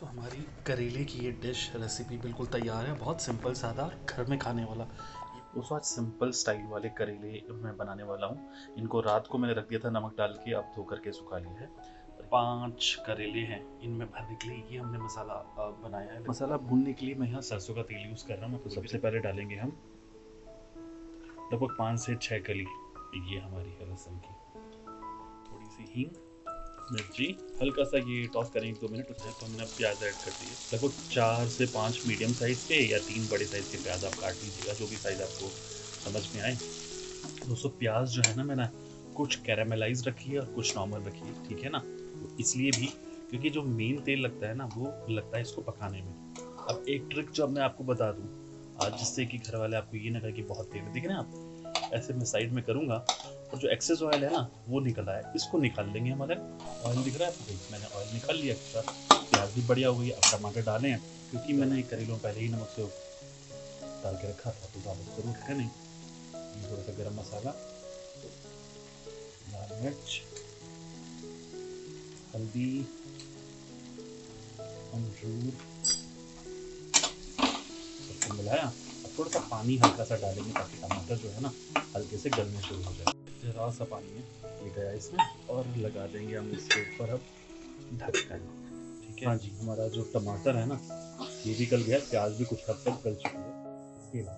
तो हमारी करेले की ये डिश रेसिपी बिल्कुल तैयार है। बहुत सिंपल सादा घर में खाने वाला। दोस्तों आज सिंपल स्टाइल वाले करेले मैं बनाने वाला हूँ। इनको रात को मैंने रख दिया था नमक डाल के, अब धो करके सुखा लिया है। 5 करेले हैं, इनमें भरने के लिए ये हमने मसाला बनाया है। मसाला भूनने के लिए मैं यहाँ सरसों का तेल यूज़ कर रहा हूँ। तो सबसे पहले डालेंगे हम लगभग 5 से 6 कली, ये हमारी है लहसुन की, थोड़ी सी हींग, मिर्ची, हल्का सा ये टॉस करें 1-2 मिनट उसमें। तो हमने प्याज ऐड कर दिए, लगभग 4 से 5 मीडियम साइज़ के या 3 बड़े साइज़ के प्याज आप काट लीजिएगा, जो भी साइज़ आपको समझ में आए। दोस्तों प्याज जो है ना, मैंने कुछ कैरामेलाइज रखी है और कुछ नॉर्मल रखी है, ठीक है ना। तो इसलिए भी क्योंकि जो मेन तेल लगता है ना, वो लगता है इसको पकाने में। अब एक ट्रिक जो अब मैं आपको बता दूँ आज, जिससे कि घर वाले आपको ये ना कहे कि बहुत तेल है। देखें ना आप, ऐसे मैं साइड में करूँगा और जो एक्सेस ऑयल है ना वो निकल रहा है, इसको निकाल लेंगे हम। अगर ऑयल दिख रहा है तो मैंने ऑयल निकाल लिया एक्स्ट्रा। प्याज भी बढ़िया हो गई। अब टमाटर डाले हैं, क्योंकि मैंने करेलों पहले ही नमक से डाल के रखा था, तो डालो जरूर है नहीं। ये थोड़ा सा गरम मसाला, लाल मिर्च, हल्दी, अमचूर, सबको मिलाया। अब थोड़ा सा पानी हल्का सा डालेंगे ताकि टमाटर जो है ना हल्के से गलने शुरू हो जाए। जरा सा पानी है ये गया इसमें, और लगा देंगे हम इसके ऊपर अब ढक्कन। ठीक है, हाँ जी, हमारा जो टमाटर है ना ये भी गल गया, प्याज भी कुछ हद तक गल चुकी है। केला,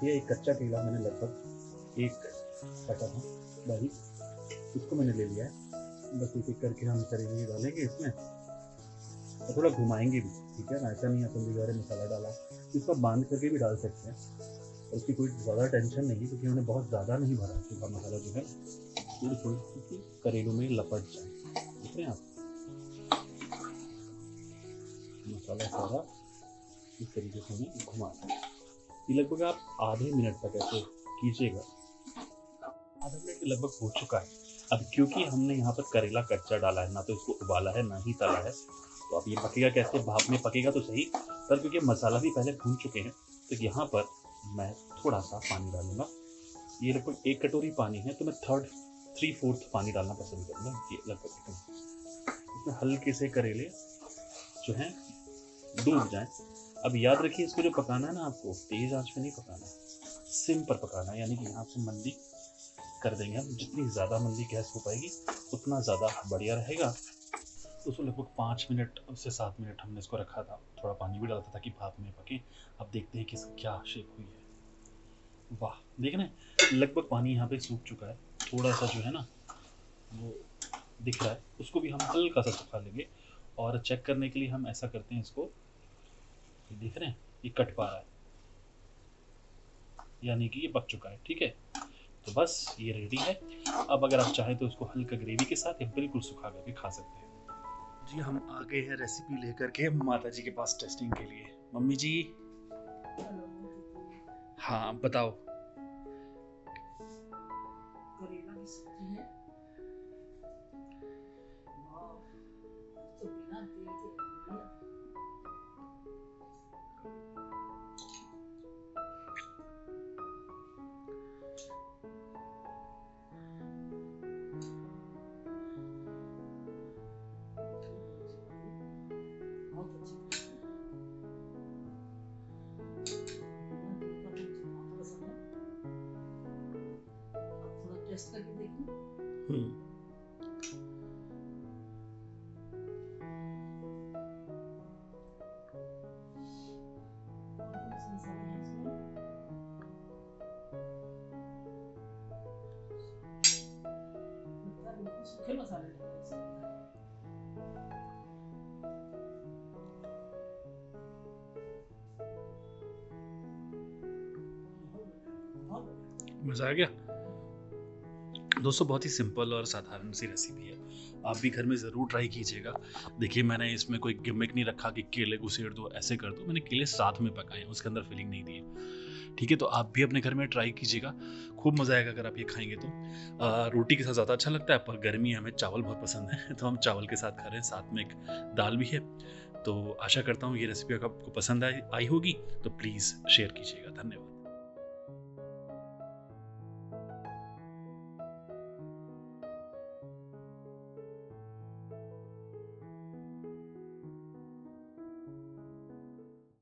ये एक कच्चा केला मैंने लगभग एक काटा था बारीक, उसको मैंने ले लिया है। बस एक एक करके हम करेंगे, डालेंगे इसमें और थोड़ा घुमाएंगे भी, ठीक है ना। ऐसा नहीं अपन बिगाड़े मसाला डाला, इसको बांध करके भी डाल सकते हैं, और उसकी कोई ज़्यादा टेंशन नहीं है, क्योंकि हमने बहुत ज़्यादा नहीं भरा। सूखा मसाला जो है थोड़ी थोड़ी करेलों में लपट जाए, देख रहे हैं आप। मसाला सारा इस तरीके से हमें घुमाना है। ये लगभग आप आधे मिनट तक ऐसे कीजिएगा। आधा मिनट लगभग हो चुका है। अब क्योंकि हमने यहाँ पर करेला कच्चा डाला है, ना तो इसको उबाला है ना ही तला है, तो अब ये पकेगा कैसे? भाप में पकेगा तो सही, पर क्योंकि मसाला भी पहले भून चुके हैं, तो यहाँ पर मैं थोड़ा सा पानी डालूंगा। ये लगभग 1 कटोरी पानी है, तो मैं 3/4 पानी डालना पसंद करूँगा। ये लगभग इसमें हल्के से करेले जो हैं डूब जाएं। अब याद रखिए, इसको जो पकाना है ना, आपको तेज़ आंच में नहीं पकाना है, सिम पर पकाना है। यानी कि यहाँ से मंदी कर देंगे हम। जितनी ज़्यादा मंदी गैस हो पाएगी उतना ज़्यादा बढ़िया रहेगा। तो उसको लगभग 5 मिनट से 7 मिनट हमने इसको रखा था। थोड़ा पानी भी डाला था ताकि भाप में पके। अब देखते हैं कि इसकी क्या शेप हुई है। वाह, देख रहे हैं लगभग पानी यहाँ पे सूख चुका है। थोड़ा सा जो है ना वो दिख रहा है, उसको भी हम हल्का सा सुखा लेंगे। और चेक करने के लिए हम ऐसा करते हैं, इसको देख रहे हैं ये कट पा रहा है, यानी कि ये पक चुका है। ठीक है, तो बस ये रेडी है। अब अगर आप चाहें तो इसको हल्का ग्रेवी के साथ या बिल्कुल सुखा करके खा सकते हैं। जी हम आ गए हैं रेसिपी लेकर के माता जी के पास टेस्टिंग के लिए। मम्मी जी, हाँ बताओ। करेला की सब्जी है तो बिना तेल के बढ़िया। बहुत अच्छी बिना तेल का तो मुझे बहुत पसंद है। आप थोड़ा टेस्ट करके देखिए। कौन से मसाले हैं इसमें? लगता है बिल्कुल सूखे मसाले डाले हैं इसमें। बहुत बढ़िया। मज़ा आ गया। दोस्तों बहुत ही सिंपल और साधारण सी रेसिपी है, आप भी घर में ज़रूर ट्राई कीजिएगा। देखिए मैंने इसमें कोई गिमिक नहीं रखा कि केले घुसेड़ दो, ऐसे कर दो। मैंने केले साथ में पकाए, उसके अंदर फिलिंग नहीं दी है। ठीक है, तो आप भी अपने घर में ट्राई कीजिएगा, खूब मज़ा आएगा अगर आप ये खाएंगे तो। रोटी के साथ ज़्यादा अच्छा लगता है, पर गर्मी हमें चावल बहुत पसंद है तो हम चावल के साथ खा रहे हैं। साथ में एक दाल भी है। तो आशा करता हूँ ये रेसिपी आपको पसंद आई होगी, तो प्लीज़ शेयर कीजिएगा। धन्यवाद।